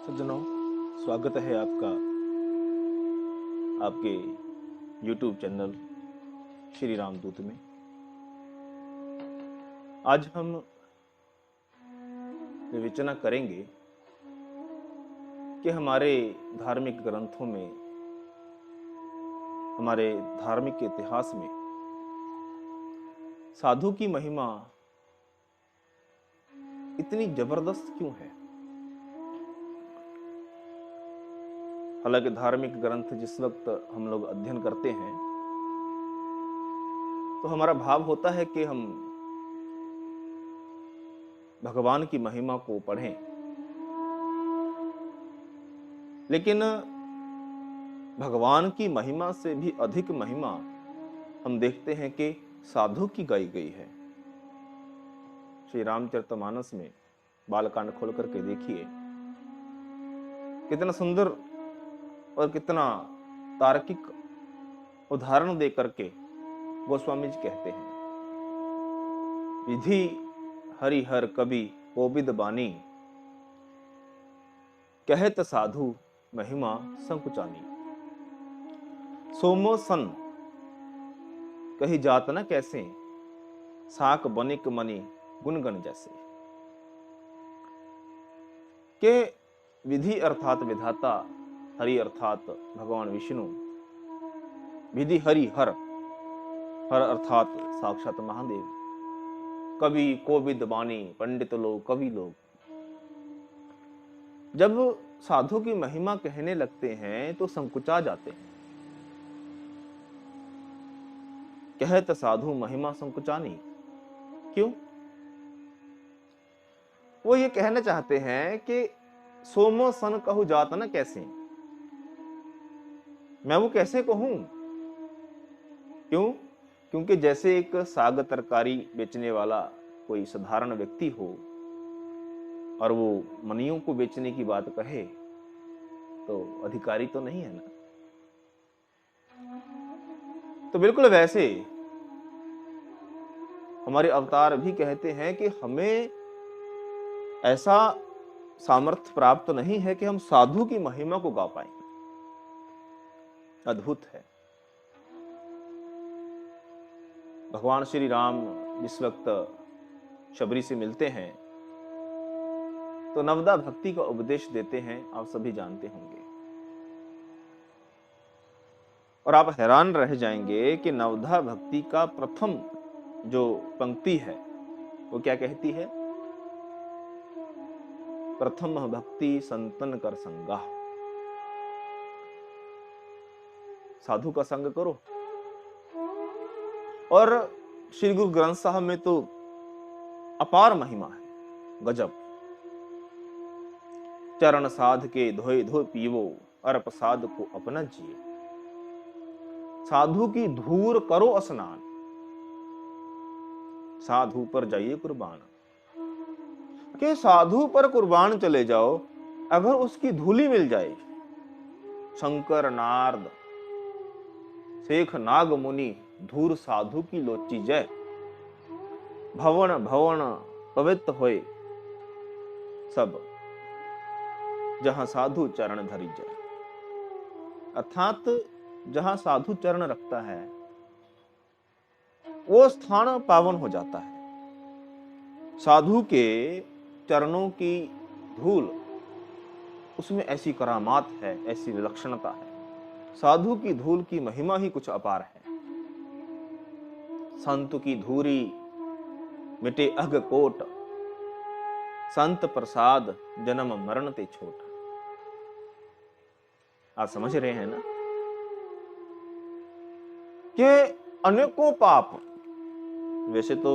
सज्जनों, स्वागत है आपका आपके YouTube चैनल श्री रामदूत में। आज हम विवेचना करेंगे कि हमारे धार्मिक ग्रंथों में, हमारे धार्मिक इतिहास में साधु की महिमा इतनी जबरदस्त क्यों है। हालांकि धार्मिक ग्रंथ जिस वक्त हम लोग अध्ययन करते हैं तो हमारा भाव होता है कि हम भगवान की महिमा को पढ़ें, लेकिन भगवान की महिमा से भी अधिक महिमा हम देखते हैं कि साधु की गाई गई है। श्री रामचरितमानस में बालकांड खोल करके देखिए, कितना सुंदर और कितना तार्किक उदाहरण दे करके गोस्वामी जी कहते हैं, विधि हरिहर कवि कोविद बानी, कहत साधु महिमा संकुचानी। सोमो सन कही जात न कैसे, साक बनिक मनी गुणगण जैसे। के विधि अर्थात विधाता, हरि अर्थात भगवान विष्णु, विधि हरि हर, हर अर्थात साक्षात महादेव, कवि कोविद बानी, पंडित लोग, कवि लोग जब साधु की महिमा कहने लगते हैं तो संकुचा जाते हैं। कहत साधु महिमा संकुचानी, क्यों? वो ये कहना चाहते हैं कि सोमो सन कहु जात न कैसे, मैं वो कैसे कहूं? क्यों? क्योंकि जैसे एक साग तरकारी बेचने वाला कोई साधारण व्यक्ति हो और वो मनियों को बेचने की बात कहे तो अधिकारी तो नहीं है ना। तो बिल्कुल वैसे हमारे अवतार भी कहते हैं कि हमें ऐसा सामर्थ्य प्राप्त नहीं है कि हम साधु की महिमा को गा पाएं। अद्भुत है। भगवान श्री राम जिस वक्त शबरी से मिलते हैं तो नवदा भक्ति का उपदेश देते हैं, आप सभी जानते होंगे। और आप हैरान रह जाएंगे कि नवदा भक्ति का प्रथम जो पंक्ति है वो क्या कहती है? प्रथम भक्ति संतन कर संगा, साधु का संग करो। और श्री गुरु ग्रंथ साहब में तो अपार महिमा है, गजब। चरण साध के धोए धो पीवो, अर प्रसाद को अपना जिए। साधु की धूर करो स्नान, साधु पर जाइए कुर्बान। के साधु पर कुर्बान चले जाओ, अगर उसकी धूली मिल जाए, शंकर नारद शेख नाग मुनि धूर साधु की लोची जय। भवन भवन पवित्र होए सब, जहां साधु चरण धरी जय। अर्थात जहां साधु चरण रखता है वो स्थान पावन हो जाता है। साधु के चरणों की धूल, उसमें ऐसी करामात है, ऐसी विलक्षणता है। साधु की धूल की महिमा ही कुछ अपार है। संत की धूरी मिटे अग कोट, संत प्रसाद जन्म मरण ते छोट। आप समझ रहे हैं ना कि अनेकों पाप, वैसे तो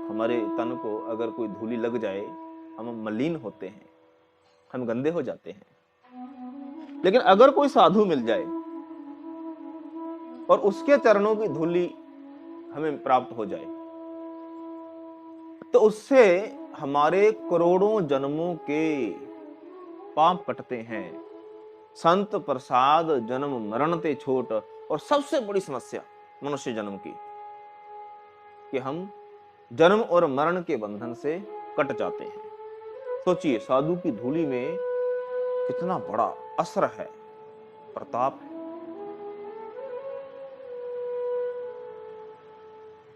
हमारे तन को अगर कोई धूली लग जाए हम मलिन होते हैं, हम गंदे हो जाते हैं, लेकिन अगर कोई साधु मिल जाए और उसके चरणों की धूली हमें प्राप्त हो जाए तो उससे हमारे करोड़ों जन्मों के पाप कटते हैं। संत प्रसाद जन्म मरण ते छोट। और सबसे बड़ी समस्या मनुष्य जन्म की कि हम जन्म और मरण के बंधन से कट जाते हैं। सोचिए, साधु की धूली में कितना बड़ा असर है, प्रताप है।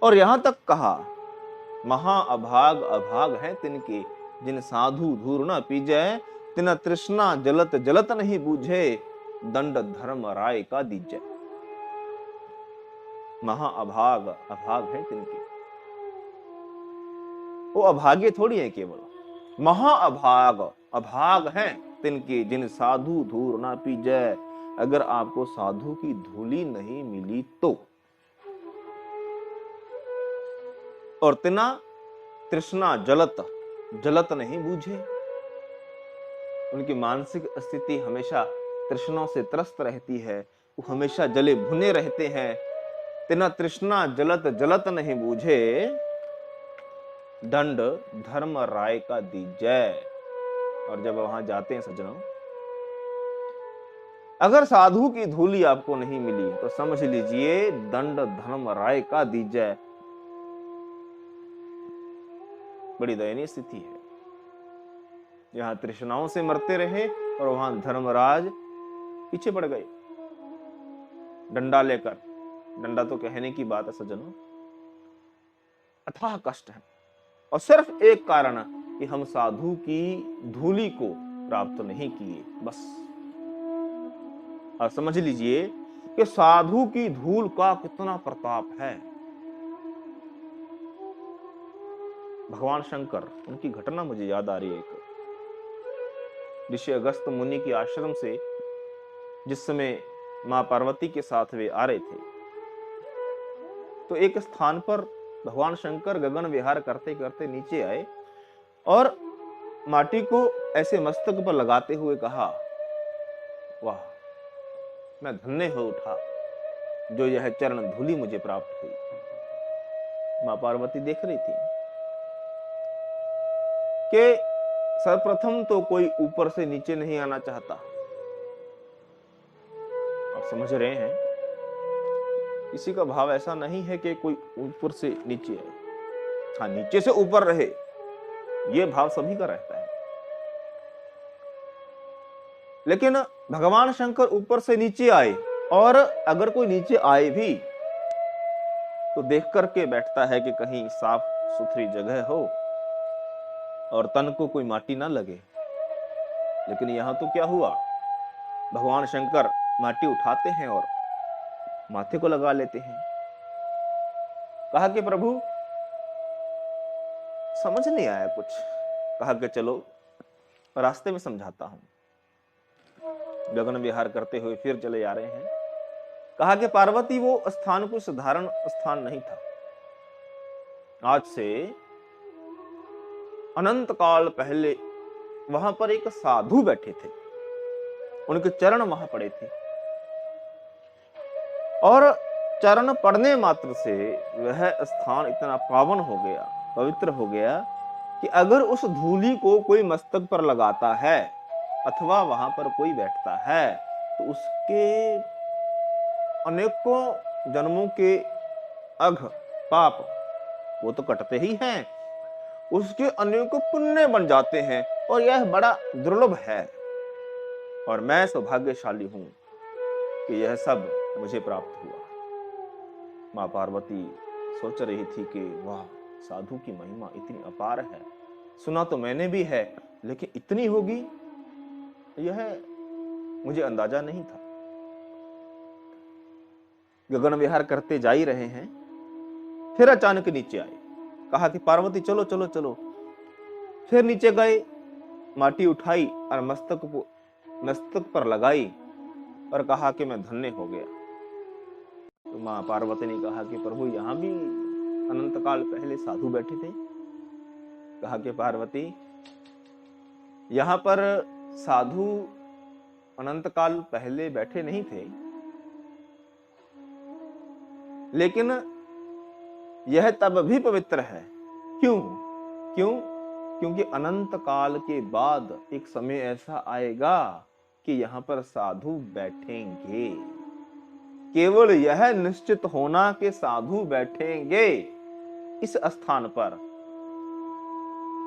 और यहां तक कहा, महा अभाग अभाग है तिनके, जिन साधु धूर न पीजै, तिन तृष्णा जलत जलत नहीं बूझे, दंड धर्म राय का दीजै। महा अभाग अभाग है तिनके, वो अभागे थोड़ी है केवल, महा अभाग अभाग है तिनके, जिन साधु धूर ना पीजै। अगर आपको साधु की धूली नहीं मिली तो, और तिना तृष्णा जलत जलत नहीं बूझे, उनकी मानसिक स्थिति हमेशा तृष्णा से त्रस्त रहती है, वो हमेशा जले भुने रहते हैं। तिना तृष्णा जलत जलत नहीं बूझे, दंड धर्म राय का दीजै। और जब वहां जाते हैं सज्जनों, अगर साधु की धूली आपको नहीं मिली तो समझ लीजिए दंड धर्म राय का दीजै। बड़ी दयनीय स्थिति है। यहां तृष्णाओं से मरते रहे और वहां धर्मराज पीछे पड़ गए डंडा लेकर। डंडा तो कहने की बात है सज्जनों, अथाह कष्ट है, और सिर्फ एक कारण कि हम साधु की धूली को प्राप्त नहीं किए, बस। और समझ लीजिए कि साधु की धूल का कितना प्रताप है। भगवान शंकर, उनकी घटना मुझे याद आ रही है। एक ऋषि अगस्त मुनि के आश्रम से जिस समय मां पार्वती के साथ वे आ रहे थे, तो एक स्थान पर भगवान शंकर गगन विहार करते करते नीचे आए और माटी को ऐसे मस्तक पर लगाते हुए कहा, वाह, मैं धन्य हो उठा जो यह चरण धूलि मुझे प्राप्त हुई। मां पार्वती देख रही थी कि सर्वप्रथम तो कोई ऊपर से नीचे नहीं आना चाहता। आप समझ रहे हैं, किसी का भाव ऐसा नहीं है कि कोई ऊपर से नीचे आए, हाँ नीचे से ऊपर रहे, यह भाव सभी का रहता है। लेकिन भगवान शंकर ऊपर से नीचे आए, और अगर कोई नीचे आए भी तो देख करके बैठता है कि कहीं साफ सुथरी जगह हो और तन को कोई माटी ना लगे। लेकिन यहां तो क्या हुआ, भगवान शंकर माटी उठाते हैं और माथे को लगा लेते हैं। कहा कि प्रभु समझ नहीं आया कुछ। कहा कि चलो रास्ते में समझाता हूं। गगन विहार करते हुए फिर चले आ रहे हैं। कहा कि पार्वती, वो स्थान कोई साधारण स्थान नहीं था। आज से अनंत काल पहले वहां पर एक साधु बैठे थे, उनके चरण वहां पड़े थे, और चरण पड़ने मात्र से वह स्थान इतना पावन हो गया, पवित्र हो गया कि अगर उस धूली को कोई मस्तक पर लगाता है अथवा वहां पर कोई बैठता है तो उसके अनेकों जन्मों के अघ पाप वो तो कटते ही हैं, उसके अनेकों पुण्य बन जाते हैं, और यह बड़ा दुर्लभ है। और मैं सौभाग्यशाली हूं कि यह सब मुझे प्राप्त हुआ। मां पार्वती सोच रही थी कि वाह, साधु की महिमा इतनी अपार है। सुना तो मैंने भी है, लेकिन इतनी होगी यह मुझे अंदाजा नहीं था। गगन विहार करते जा ही रहे हैं, फिर अचानक नीचे आए। कहा कि पार्वती चलो चलो चलो। फिर नीचे गए, माटी उठाई और मस्तक पर लगाई और कहा कि मैं धन्य हो गया। तो मां पार्वती ने कहा कि प्रभु, यहां भी अनंत काल पहले साधु बैठे थे। कहा कि पार्वती, यहां पर साधु अनंत काल पहले बैठे नहीं थे, लेकिन यह तब भी पवित्र है। क्यों? क्योंकि अनंत काल के बाद एक समय ऐसा आएगा कि यहां पर साधु बैठेंगे। केवल यह निश्चित होना कि साधु बैठेंगे इस स्थान पर,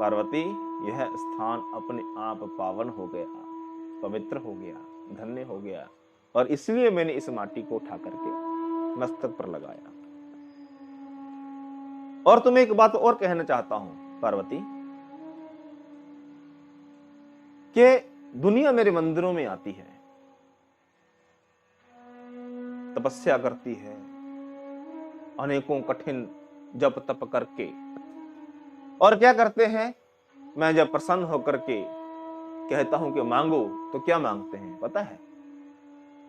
पार्वती, यह स्थान अपने आप पावन हो गया, पवित्र हो गया, धन्य हो गया, और इसलिए मैंने इस माटी को उठा करके मस्तक पर लगाया। और तुम्हें एक बात और कहना चाहता हूं पार्वती, कि दुनिया मेरे मंदिरों में आती है, तपस्या करती है, अनेकों कठिन जप तप करके, और क्या करते हैं, मैं जब प्रसन्न होकर के कहता हूं कि मांगो, तो क्या मांगते हैं पता है?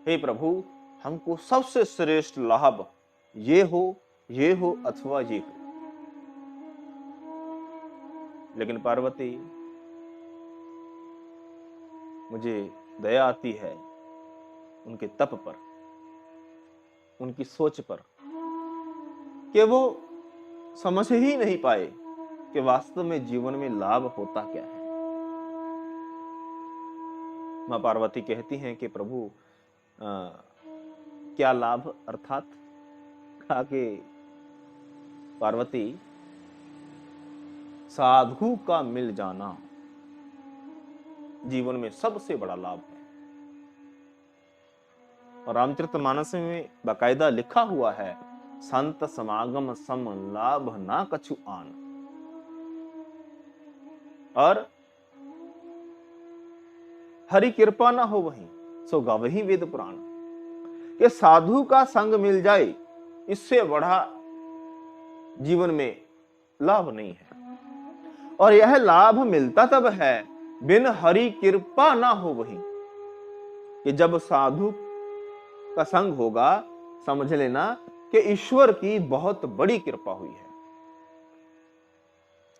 हे प्रभु, हमको सबसे श्रेष्ठ लाभ ये हो अथवा ये हो। लेकिन पार्वती, मुझे दया आती है उनके तप पर, उनकी सोच पर, कि वो समझ ही नहीं पाए कि वास्तव में जीवन में लाभ होता क्या है। मां पार्वती कहती हैं कि प्रभु क्या लाभ, अर्थात कहा कि पार्वती, साधु का मिल जाना जीवन में सबसे बड़ा लाभ है। और रामचरितमानस में बाकायदा लिखा हुआ है, संत समागम सम लाभ ना कछु आन। और हरि कृपा ना हो वहीं सो गावहीं वेद पुराण, कि साधु का संग मिल जाए, इससे बड़ा जीवन में लाभ नहीं है। और यह लाभ मिलता तब है बिन हरि कृपा ना हो वहीं, कि जब साधु का संग होगा, समझ लेना कि ईश्वर की बहुत बड़ी कृपा हुई है,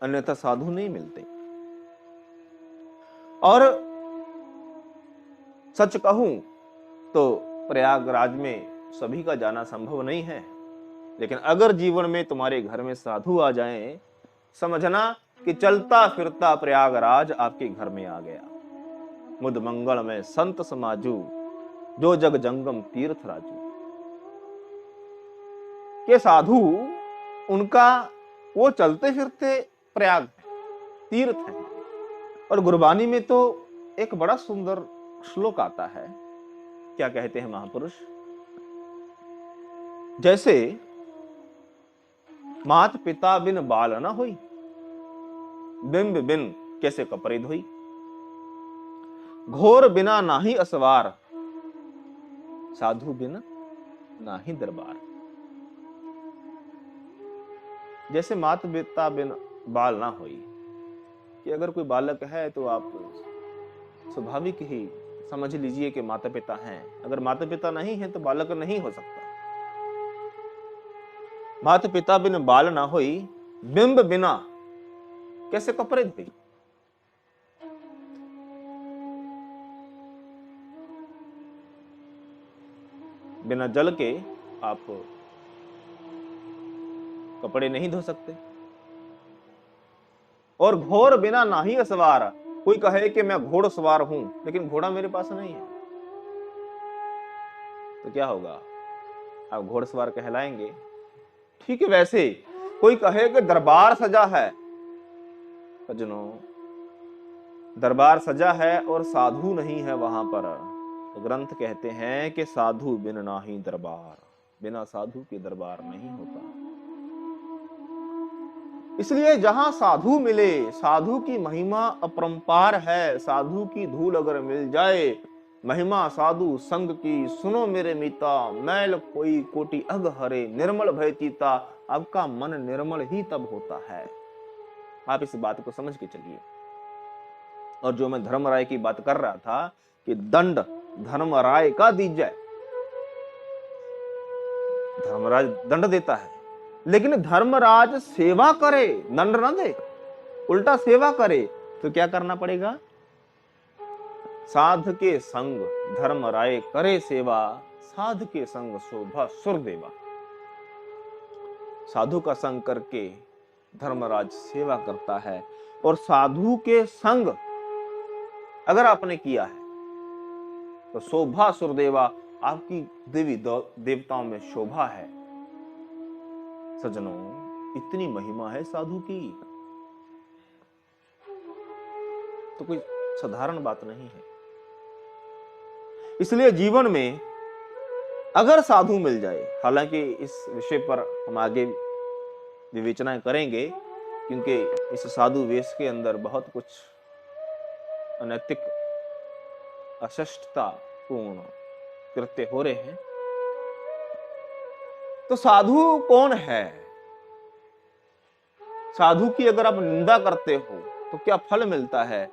अन्यथा साधु नहीं मिलते। और सच कहूं तो प्रयागराज में सभी का जाना संभव नहीं है, लेकिन अगर जीवन में तुम्हारे घर में साधु आ जाएं, समझना कि चलता फिरता प्रयागराज आपके घर में आ गया। मुद मंगल में संत समाजू, जो जग जंगम तीर्थ राजू। के साधु, उनका वो चलते फिरते प्रयाग है, तीर्थ है। और गुरबानी में तो एक बड़ा सुंदर श्लोक आता है, क्या कहते हैं महापुरुष, जैसे मात पिता बिन बाल न होई, बिंब बिन कैसे कपड़े धोई, घोर बिना नाही असवार, साधु बिन नाही दरबार। जैसे माता पिता बिन बाल ना होई, कि अगर कोई बालक है तो आप स्वाभाविक ही समझ लीजिए कि माता पिता हैं। अगर माता पिता नहीं है तो बालक नहीं हो सकता। माता पिता बिन बाल ना होई, बिंब बिना कैसे कपड़े धोई। बिना जल के आप कपड़े नहीं धो सकते। और घोर बिना नाही असवार, कोई कहे कि मैं घोड़सवार हूं लेकिन घोड़ा मेरे पास नहीं है, तो क्या होगा? आप घोड़सवार कहलाएंगे। ठीक है, वैसे कोई कहे कि दरबार सजा है, सज्जनों, दरबार सजा है और साधु नहीं है वहां पर, तो ग्रंथ कहते हैं कि साधु बिन नाही दरबार, बिना साधु के दरबार नहीं होता। इसलिए जहां साधु मिले, साधु की महिमा अपरंपार है। साधु की धूल अगर मिल जाए, महिमा साधु संग की सुनो मेरे मीता, मैल कोई कोटि अग हरे, निर्मल भय चीता। आपका मन निर्मल ही तब होता है। आप इस बात को समझ के चलिए। और जो मैं धर्मराय की बात कर रहा था कि दंड धर्मराय का दीजिए, धर्मराज दंड देता है, लेकिन धर्मराज सेवा करे, दंड न दे, उल्टा सेवा करे। तो क्या करना पड़ेगा? साध के संग धर्मराय करे सेवा, साध के संग शोभा सुर देवा। साधु का संग करके धर्मराज सेवा करता है। और साधु के संग अगर आपने किया है तो शोभा सुरदेवा, आपकी देवी देवताओं में शोभा है। सज्जनों, इतनी महिमा है साधु की, तो कोई साधारण बात नहीं है। इसलिए जीवन में अगर साधु मिल जाए, हालांकि इस विषय पर हम आगे विवेचना करेंगे, क्योंकि इस साधु वेश के अंदर बहुत कुछ अनैतिक, अशिष्टता पूर्ण कृत्य हो रहे हैं। तो साधु कौन है? साधु की अगर आप निंदा करते हो तो क्या फल मिलता है?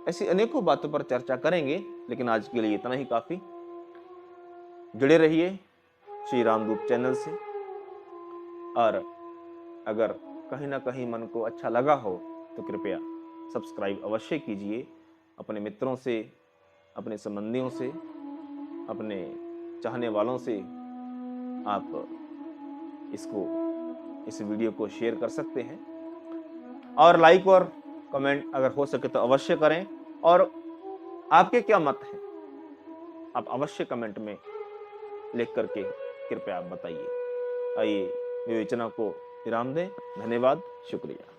ऐसी अनेकों बातों पर चर्चा करेंगे, लेकिन आज के लिए इतना ही काफी। जुड़े रहिए श्री रामदूत चैनल से, और अगर कहीं ना कहीं मन को अच्छा लगा हो तो कृपया सब्सक्राइब अवश्य कीजिए। अपने मित्रों से, अपने संबंधियों से, अपने चाहने वालों से आप इस वीडियो को शेयर कर सकते हैं, और लाइक और कमेंट अगर हो सके तो अवश्य करें। और आपके क्या मत हैं, आप अवश्य कमेंट में लिख करके कृपया आप बताइए। आइए विवेचना को विराम दें। धन्यवाद, शुक्रिया।